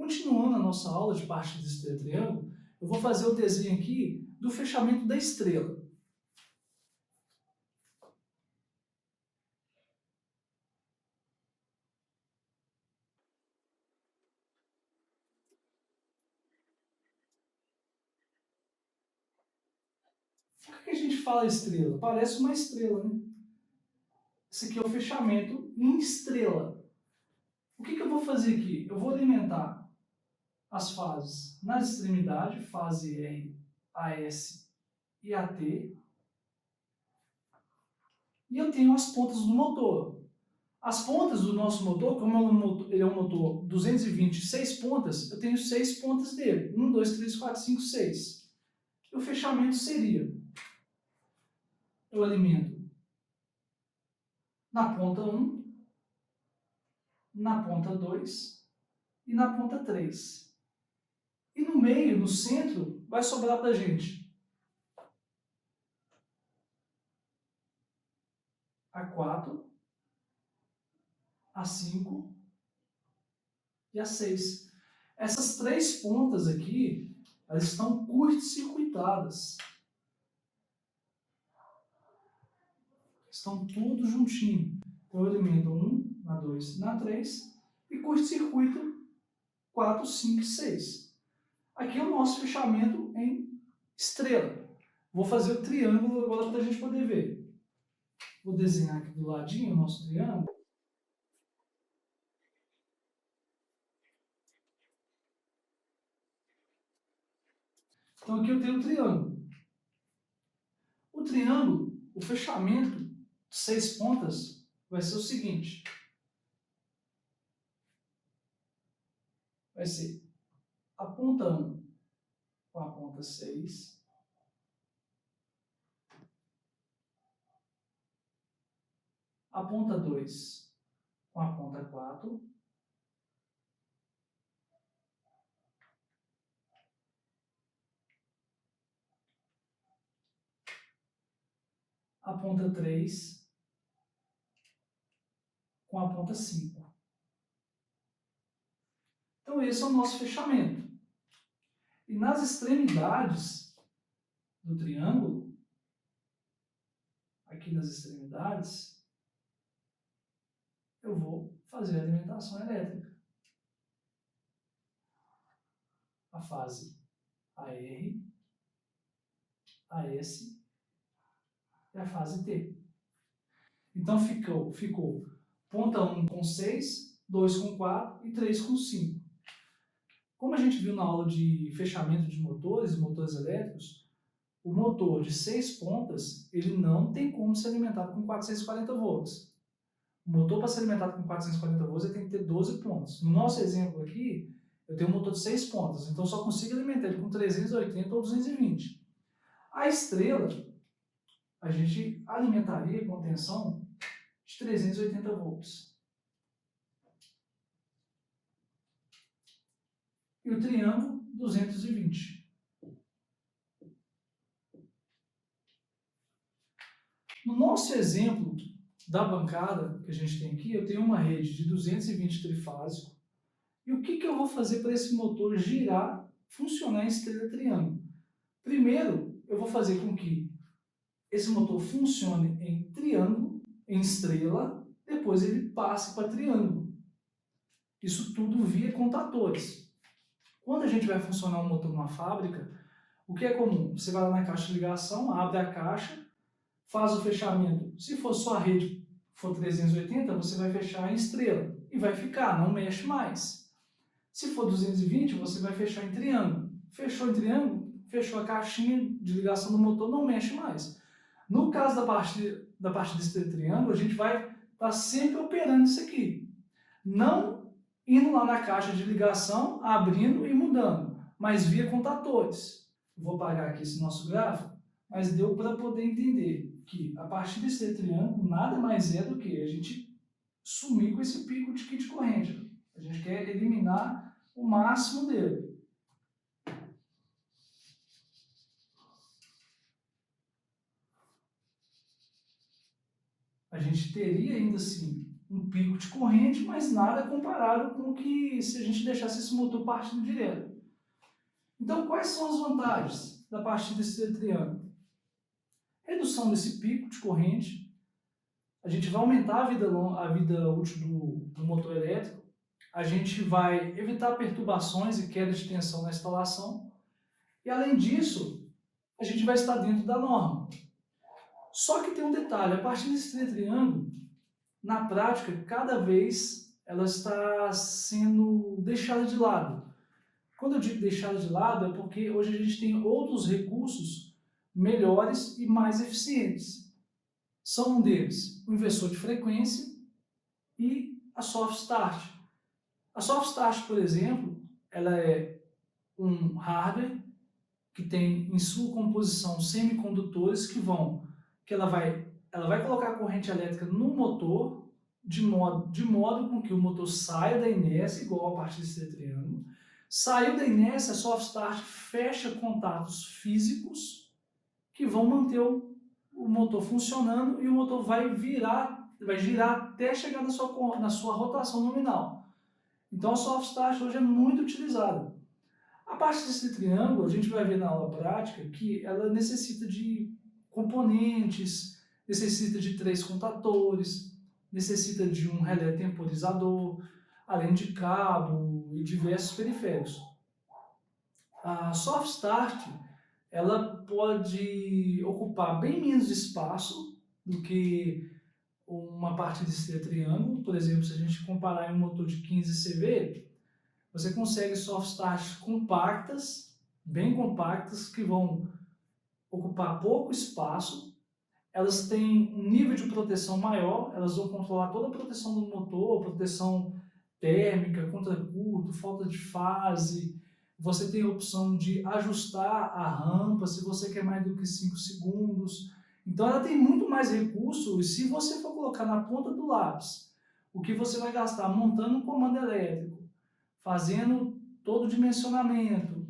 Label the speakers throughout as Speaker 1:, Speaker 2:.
Speaker 1: Continuando a nossa aula de parte de estrela triângulo, eu vou fazer o desenho aqui do fechamento da estrela. Por que a gente fala estrela? Parece uma estrela, né? Esse aqui é o fechamento em estrela. O que eu vou fazer aqui? Eu vou alimentar as fases nas extremidades, fase R, AS e AT. E eu tenho as pontas do motor. As pontas do nosso motor, como ele é um motor 226 pontas, eu tenho 6 pontas dele. 1, 2, 3, 4, 5, 6. E o fechamento seria: eu alimento na ponta 1, na ponta 2 e na ponta 3. E no meio, no centro, vai sobrar para a gente a 4, a 5 e a 6. Essas 3 pontas aqui, elas estão curto-circuitadas. Estão tudo juntinho. Então eu alimento 1, na 2, na 3 e curto-circuito 4, 5 e 6. Aqui é o nosso fechamento em estrela. Vou fazer o triângulo agora para a gente poder ver. Vou desenhar aqui do ladinho o nosso triângulo. Então aqui eu tenho o triângulo. O triângulo, o fechamento de 6 pontas vai ser o seguinte. Vai ser a ponta 1 com a ponta 6. A ponta 2 com a ponta 4. A ponta 3 com a ponta 5. Então esse é o nosso fechamento. E nas extremidades do triângulo, aqui nas extremidades, eu vou fazer a alimentação elétrica. A fase AR, AS e a fase T. Então ficou ponta 1 com 6, 2 com 4 e 3 com 5. Como a gente viu na aula de fechamento de motores e motores elétricos, o motor de 6 pontas ele não tem como ser alimentado com 440 volts. O motor, para ser alimentado com 440 volts, ele tem que ter 12 pontos. No nosso exemplo aqui, eu tenho um motor de 6 pontas, então só consigo alimentar ele com 380 ou 220. A estrela, a gente alimentaria com tensão de 380 volts. E o triângulo, 220. No nosso exemplo da bancada que a gente tem aqui, eu tenho uma rede de 220 trifásico. E o que eu vou fazer para esse motor girar, funcionar em estrela triângulo? Primeiro, eu vou fazer com que esse motor funcione em triângulo, em estrela, depois ele passe para triângulo. Isso tudo via contatores. Quando a gente vai funcionar um motor numa fábrica, o que é comum? Você vai lá na caixa de ligação, abre a caixa, faz o fechamento. Se for só a rede for 380, você vai fechar em estrela e vai ficar, não mexe mais. Se for 220, você vai fechar em triângulo. Fechou em triângulo, fechou a caixinha de ligação do motor, não mexe mais. No caso da parte desse triângulo, a gente vai estar sempre operando isso aqui. Não indo lá na caixa de ligação, abrindo e mudando, mas via contatores. Vou apagar aqui esse nosso gráfico, mas deu para poder entender que a partir desse triângulo nada mais é do que a gente sumir com esse pico de kit corrente. A gente quer eliminar o máximo dele. A gente teria ainda assim um pico de corrente, mas nada comparado com o que se a gente deixasse esse motor partindo direto. Então, quais são as vantagens da partida desse triângulo? Redução desse pico de corrente, a gente vai aumentar a vida útil do motor elétrico, a gente vai evitar perturbações e queda de tensão na instalação, e além disso, a gente vai estar dentro da norma. Só que tem um detalhe, a partir desse triângulo, na prática, cada vez ela está sendo deixada de lado. Quando eu digo deixada de lado, é porque hoje a gente tem outros recursos melhores e mais eficientes. São um deles o inversor de frequência e a soft start. A soft start, por exemplo, ela é um hardware que tem em sua composição semicondutores que ela vai colocar a corrente elétrica no motor de modo com que o motor saia da inércia, igual a partir desse triângulo. Saiu da inércia, a soft start fecha contatos físicos que vão manter o motor funcionando e o motor vai girar até chegar na sua rotação nominal. Então a soft start hoje é muito utilizada. A parte desse triângulo, a gente vai ver na aula prática que ela necessita de componentes, necessita de 3 contatores, necessita de um relé temporizador, além de cabo e diversos periféricos. A soft start, ela pode ocupar bem menos espaço do que uma parte desse triângulo. Por exemplo, se a gente comparar em um motor de 15 CV, você consegue soft starts compactas, bem compactas, que vão ocupar pouco espaço. Elas têm um nível de proteção maior, elas vão controlar toda a proteção do motor, proteção térmica, contra curto, falta de fase. Você tem a opção de ajustar a rampa, se você quer mais do que 5 segundos. Então ela tem muito mais recurso, e se você for colocar na ponta do lápis o que você vai gastar montando um comando elétrico, fazendo todo o dimensionamento,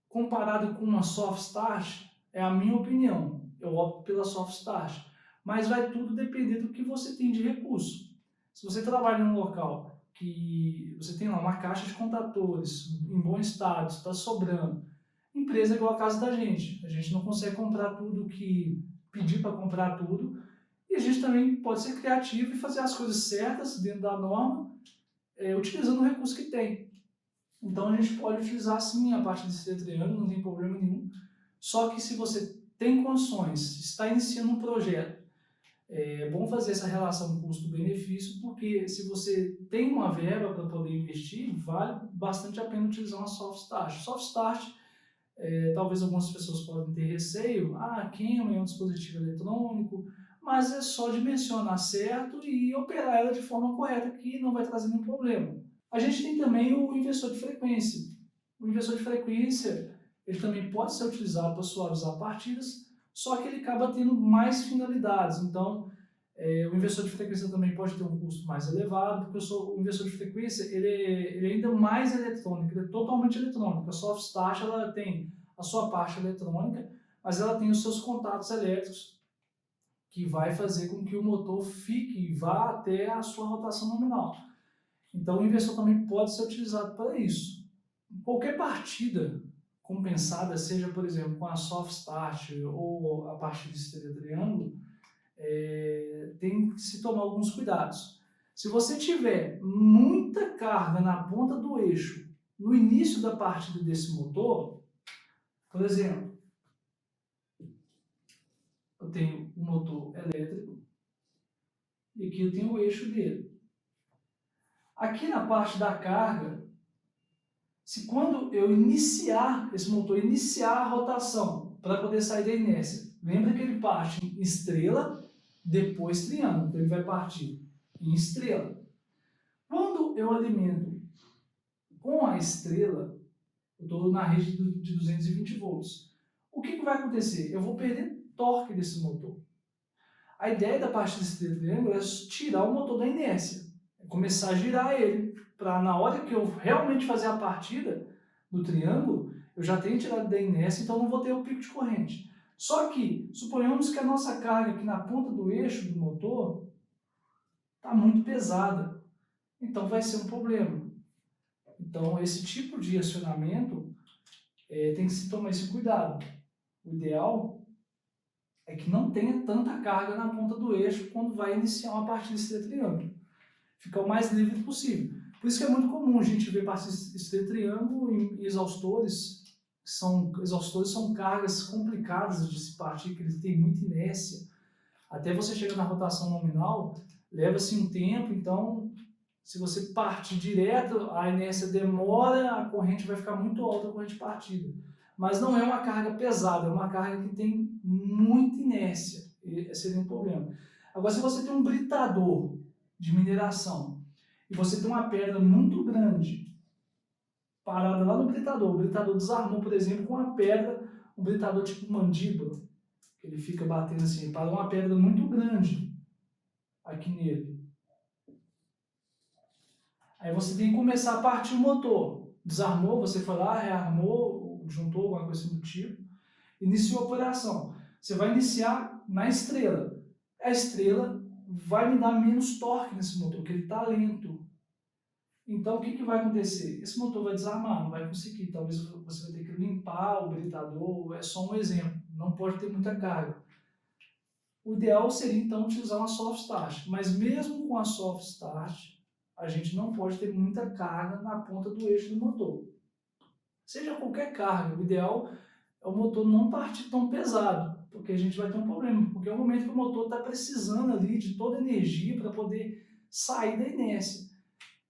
Speaker 1: comparado com uma soft start, é a minha opinião. Eu opto pela soft start. Mas vai tudo depender do que você tem de recurso. Se você trabalha em um local que você tem lá uma caixa de contatores em bom estado, está sobrando, empresa é igual a casa da gente. A gente não consegue comprar tudo que pedir para comprar tudo. E a gente também pode ser criativo e fazer as coisas certas dentro da norma, utilizando o recurso que tem. Então a gente pode utilizar sim a parte desse triângulo, não tem problema nenhum. Só que se você tem condições, está iniciando um projeto, é bom fazer essa relação custo-benefício, porque se você tem uma verba para poder investir, vale bastante a pena utilizar uma soft start. Soft start, talvez algumas pessoas podem ter receio, Canon é um dispositivo eletrônico, mas é só dimensionar certo e operar ela de forma correta, que não vai trazer nenhum problema. A gente tem também o inversor de frequência. O inversor de frequência, ele também pode ser utilizado para suavizar partidas, só que ele acaba tendo mais finalidades. Então, o inversor de frequência também pode ter um custo mais elevado, porque o inversor de frequência ele é ainda mais eletrônico, ele é totalmente eletrônico. A soft start ela tem a sua parte eletrônica, mas ela tem os seus contatos elétricos, que vai fazer com que o motor fique e vá até a sua rotação nominal. Então o inversor também pode ser utilizado para isso. Qualquer partida compensada, seja por exemplo com a soft start ou a partida de triângulo, tem que se tomar alguns cuidados. Se você tiver muita carga na ponta do eixo no início da partida desse motor, por exemplo, eu tenho um motor elétrico e aqui eu tenho o eixo dele. Aqui na parte da carga, se quando eu iniciar esse motor, iniciar a rotação para poder sair da inércia, lembra que ele parte em estrela, depois triângulo, então ele vai partir em estrela. Quando eu alimento com a estrela, eu estou na rede de 220 volts. O que vai acontecer? Eu vou perder torque desse motor. A ideia da parte desse triângulo é tirar o motor da inércia, é começar a girar ele, para na hora que eu realmente fazer a partida do triângulo, eu já tenho tirado da inércia, então não vou ter o pico de corrente. Só que, suponhamos que a nossa carga aqui na ponta do eixo do motor está muito pesada, então vai ser um problema. Então, esse tipo de acionamento tem que se tomar esse cuidado. O ideal é que não tenha tanta carga na ponta do eixo quando vai iniciar uma partida estrela triângulo. Ficar o mais livre possível. Por isso que é muito comum a gente ver partidas estrela triângulo em exaustores. Exaustores são cargas complicadas de se partir, que eles têm muita inércia. Até você chegar na rotação nominal, leva-se um tempo, então se você partir direto, a inércia demora, a corrente vai ficar muito alta, a corrente partida. Mas não é uma carga pesada, é uma carga que tem muita inércia. Esse seria um problema. Agora, se você tem um britador de mineração e você tem uma pedra muito grande parada lá no britador, o britador desarmou, por exemplo, com uma pedra, um britador tipo mandíbula, que ele fica batendo assim, para uma pedra muito grande aqui nele. Aí você tem que começar a partir o motor. Desarmou, você foi lá, rearmou, juntou alguma coisa assim do tipo, iniciou a operação. Você vai iniciar na estrela. A estrela vai me dar menos torque nesse motor, porque ele está lento. Então, o que vai acontecer? Esse motor vai desarmar, não vai conseguir. Talvez você vai ter que limpar o britador, é só um exemplo. Não pode ter muita carga. O ideal seria, então, utilizar uma soft start. Mas mesmo com a soft start, a gente não pode ter muita carga na ponta do eixo do motor. Seja qualquer carga, o ideal é o motor não partir tão pesado, porque a gente vai ter um problema, porque é o momento que o motor está precisando ali de toda a energia para poder sair da inércia.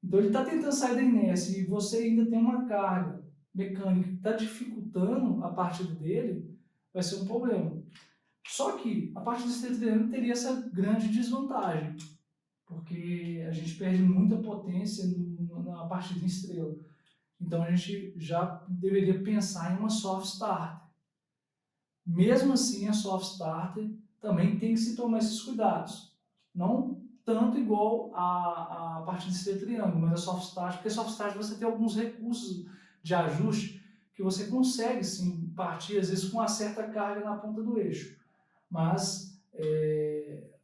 Speaker 1: Então ele está tentando sair da inércia e você ainda tem uma carga mecânica que está dificultando a partida dele, vai ser um problema. Só que a partida estrela triângulo teria essa grande desvantagem, porque a gente perde muita potência na partida em estrela. Então a gente já deveria pensar em uma soft starter. Mesmo assim, a soft starter também tem que se tomar esses cuidados. Não tanto igual a partida estrela triângulo, mas a soft starter, porque a soft starter você tem alguns recursos de ajuste que você consegue sim partir, às vezes com uma certa carga na ponta do eixo. Mas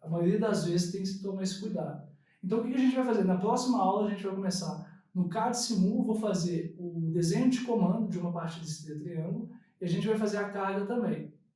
Speaker 1: a maioria das vezes tem que se tomar esse cuidado. Então o que a gente vai fazer? Na próxima aula a gente vai começar no CAD Simu, vou fazer o desenho de comando de uma partida de estrela triângulo e a gente vai fazer a carga também.